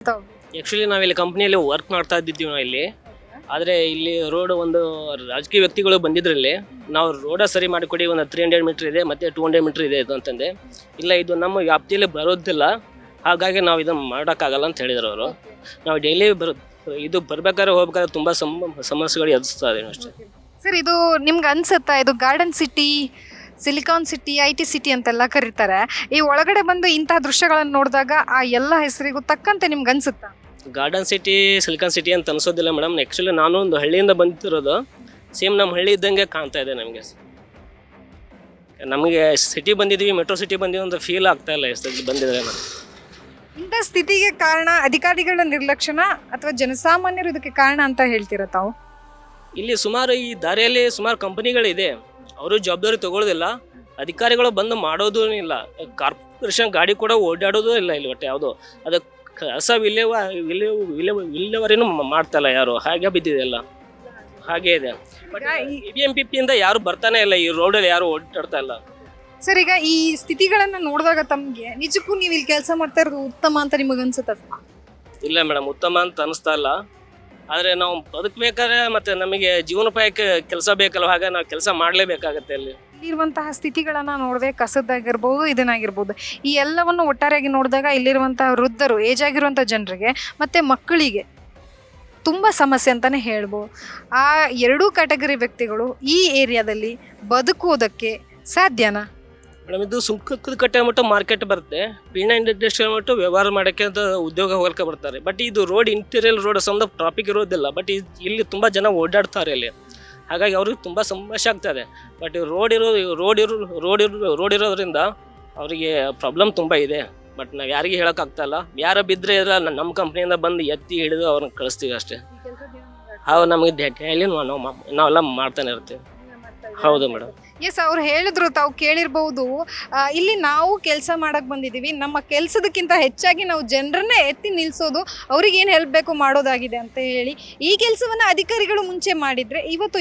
Actually ನಾವಿಲ್ಲಿ ಕಂಪ್ನಿಯಲ್ಲಿ work ಮಾಡ್ತಾ ಇದ್ದಿದ್ದೀವಿ ನಾವು ಇಲ್ಲಿ. ಆದರೆ ಇಲ್ಲಿ ರೋಡ್ ಒಂದು ರಾಜಕೀಯ ವ್ಯಕ್ತಿಗಳು ಬಂದಿದ್ರಲ್ಲಿ ನಾವು ರೋಡ ಸರಿ ಮಾಡಿಕೊಡಿ, ಒಂದು 300 ಮೀಟ್ರ್ ಇದೆ ಮತ್ತು 200 ಮೀಟ್ರ್ ಇದೆ ಇದು ಅಂತಂದೆ. ಇಲ್ಲ, ಇದು ನಮ್ಮ ವ್ಯಾಪ್ತಿಯಲ್ಲಿ ಬರೋದಿಲ್ಲ, ಹಾಗಾಗಿ ನಾವು ಇದನ್ನು ಮಾಡೋಕ್ಕಾಗಲ್ಲ ಅಂತ ಹೇಳಿದ್ರು ಅವರು. ನಾವು ಡೈಲಿ ಇದು ಬರ್ಬೇಕಾದ್ರೆ ಹೋಗ್ಬೇಕಾದ್ರೆ ತುಂಬ ಸಮಸ್ಯೆಗಳು ಎದುರಿಸ್ತಾ ಇದ್ದೀವಿ ಅಷ್ಟೇ. ಸರ್, ಇದು ನಿಮ್ಗೆ ಅನ್ಸುತ್ತಾ ಇದು garden city, silicon city, IT city ಅಂತೆಲ್ಲ ಕರೀತಾರೆ. ಈ ಒಳಗಡೆ ಬಂದು ಇಂತಹ ದೃಶ್ಯಗಳನ್ನು ನೋಡಿದಾಗ ಆ ಎಲ್ಲ ಹೆಸರಿಗೂ ತಕ್ಕಂತೆ ನಿಮ್ಗೆ ಅನ್ಸುತ್ತಾ? ಗಾರ್ಡನ್ ಸಿಟಿ, ಸಿಲಿಕಾನ್ ಸಿಟಿ ಅಂತ ಅನಿಸೋದಿಲ್ಲ ಮೇಡಮ್. ಆ್ಯಕ್ಚುಲಿ ನಾನು ಒಂದು ಹಳ್ಳಿಯಿಂದ ಬಂದಿರೋದು, ಸೇಮ್ ನಮ್ಮ ಹಳ್ಳಿ ಇದ್ದಂಗೆ ಕಾಣ್ತಾ ಇದೆ ನಮಗೆ. ನಮಗೆ ಸಿಟಿ ಬಂದಿದ್ದೀವಿ, ಮೆಟ್ರೋ ಸಿಟಿ ಬಂದಿದ್ದೀವಿ ಅಂತ ಫೀಲ್ ಆಗ್ತಾ ಇಲ್ಲ ಎಷ್ಟು ಬಂದಿದ್ರೆ. ನಾನು ಇಂಥ ಸ್ಥಿತಿಗೆ ಕಾರಣ ಅಧಿಕಾರಿಗಳ ನಿರ್ಲಕ್ಷ್ಯನ ಅಥವಾ ಜನಸಾಮಾನ್ಯರು ಇದಕ್ಕೆ ಕಾರಣ ಅಂತ ಹೇಳ್ತೀರಾ ತಾವು? ಇಲ್ಲಿ ಸುಮಾರು ಈ ದಾರಿಯಲ್ಲಿ ಸುಮಾರು ಕಂಪನಿಗಳಿದೆ, ಅವರು ಜವಾಬ್ದಾರಿ ತಗೊಳ್ಳೋದಿಲ್ಲ. ಅಧಿಕಾರಿಗಳು ಬಂದು ಮಾಡೋದೂ ಇಲ್ಲ. ಕಾರ್ಪೊರೇಷನ್ ಗಾಡಿ ಕೂಡ ಓಡಾಡೋದು ಇಲ್ಲ ಇಲ್ಲಿ ಒಟ್ಟು ಯಾವುದೋ. ಅದು ಕಸ ವಿಲೇವಾರಿನೂ ಮಾಡ್ತಾ ಇಲ್ಲ ಯಾರು, ಹಾಗೆ ಬಿದ್ದಿದೆ ಎಲ್ಲ ಹಾಗೆ ಇದೆ. ಬಟ್ BMPP ಇಂದ ಯಾರು ಬರ್ತಾನೆ ಇಲ್ಲ, ಈ ರೋಡಲ್ಲಿ ಯಾರು ಓಡಾಡ್ತಾ ಇಲ್ಲ. ಸರ್, ಈಗ ಈ ಸ್ಥಿತಿಗಳನ್ನ ನೋಡಿದಾಗ ತಮಗೆ ನಿಜಕ್ಕೂ ನೀವು ಇಲ್ಲಿ ಕೆಲಸ ಮಾಡ್ತಾ ಇರೋದು ಉತ್ತಮ ಅಂತ ನಿಮಗೆ ಅನ್ಸುತ್ತ? ಇಲ್ಲ ಮೇಡಮ್, ಉತ್ತಮ ಅಂತ ಅನಿಸ್ತಾ ಇಲ್ಲ. ಆದರೆ ನಾವು ಬದುಕಬೇಕಾದ್ರೆ ಮತ್ತು ನಮಗೆ ಜೀವನೋಪಾಯಕ್ಕೆ ಕೆಲಸ ಬೇಕಲ್ಲ, ಹಾಗೆ ನಾವು ಕೆಲಸ ಮಾಡಲೇಬೇಕಾಗತ್ತೆ. ಇಲ್ಲಿರುವಂತಹ ಸ್ಥಿತಿಗಳನ್ನು ನೋಡಿದ್ರೆ ಕಸದಾಗಿರ್ಬೋದು, ಇದನ್ನಾಗಿರ್ಬೋದು, ಈ ಎಲ್ಲವನ್ನು ಒಟ್ಟಾರೆಯಾಗಿ ನೋಡಿದಾಗ ಇಲ್ಲಿರುವಂತಹ ವೃದ್ಧರು, ಏಜ್ ಆಗಿರುವಂಥ ಜನರಿಗೆ ಮತ್ತು ಮಕ್ಕಳಿಗೆ ತುಂಬ ಸಮಸ್ಯೆ ಅಂತಲೇ ಹೇಳ್ಬೋದು. ಆ ಎರಡೂ ಕ್ಯಾಟಗರಿ ವ್ಯಕ್ತಿಗಳು ಈ ಏರಿಯಾದಲ್ಲಿ ಬದುಕುವುದಕ್ಕೆ ಸಾಧ್ಯನಾ? ಮೇಡಮ್, ಇದು ಸುಂಕದ ಕಟ್ಟೆ ಮಟ್ಟ ಮಾರ್ಕೆಟ್ ಬರುತ್ತೆ, ಪೀಣ್ಯ ಇಂಡಸ್ಟ್ರಿಯಲ್ ಮಟ್ಟ ವ್ಯವಹಾರ ಮಾಡೋಕ್ಕೆ ಅಂತ ಉದ್ಯೋಗ ಹೋಗಕ್ಕೆ ಬರ್ತಾರೆ. ಬಟ್ ಇದು ರೋಡ್ ಇಂಟೀರಿಯಲ್ ರೋಡ್ ಸಂಬಂಧ ಟ್ರಾಫಿಕ್ ಇರೋದಿಲ್ಲ. ಬಟ್ ಇಲ್ಲಿ ತುಂಬ ಜನ ಓಡಾಡ್ತಾರೆ ಇಲ್ಲಿ, ಹಾಗಾಗಿ ಅವ್ರಿಗೆ ತುಂಬ ಸಮಸ್ಯೆ ಆಗ್ತದೆ. ಬಟ್ ರೋಡ್ ಇರೋದ್ರಿಂದ ಅವರಿಗೆ ಪ್ರಾಬ್ಲಮ್ ತುಂಬ ಇದೆ. ಬಟ್ ನಾವು ಯಾರಿಗೆ ಹೇಳೋಕ್ಕಾಗ್ತಾಯಿಲ್ಲ. ಯಾರು ಬಿದ್ದರೆ ಇಲ್ಲ, ನಮ್ಮ ಕಂಪ್ನಿಯಿಂದ ಬಂದು ಎತ್ತಿ ಹಿಡಿದು ಅವ್ರನ್ನ ಕಳಿಸ್ತೀವಿ ಅಷ್ಟೇ. ಅವು ನಮಗೆ ಡೈಲಿ ನಾವೆಲ್ಲ ಮಾಡ್ತಾನೆ ಇರ್ತೀವಿ. ಹೌದು ಮೇಡಮ್. ಎಸ್, ಅವ್ರು ಹೇಳಿದ್ರು, ತಾವು ಕೇಳಿರ್ಬೋದು, ಇಲ್ಲಿ ನಾವು ಕೆಲಸ ಮಾಡಕ್ಕೆ ಬಂದಿದ್ದೀವಿ, ನಮ್ಮ ಕೆಲಸದಕ್ಕಿಂತ ಹೆಚ್ಚಾಗಿ ನಾವು ಜನರನ್ನೇ ಎತ್ತಿ ನಿಲ್ಲಿಸೋದು, ಅವ್ರಿಗೆ ಏನು ಹೆಲ್ಪ್ ಬೇಕು ಮಾಡೋದಾಗಿದೆ ಅಂತ ಹೇಳಿ. ಈ ಕೆಲಸವನ್ನು ಅಧಿಕಾರಿಗಳು ಮುಂಚೆ ಮಾಡಿದರೆ ಇವತ್ತು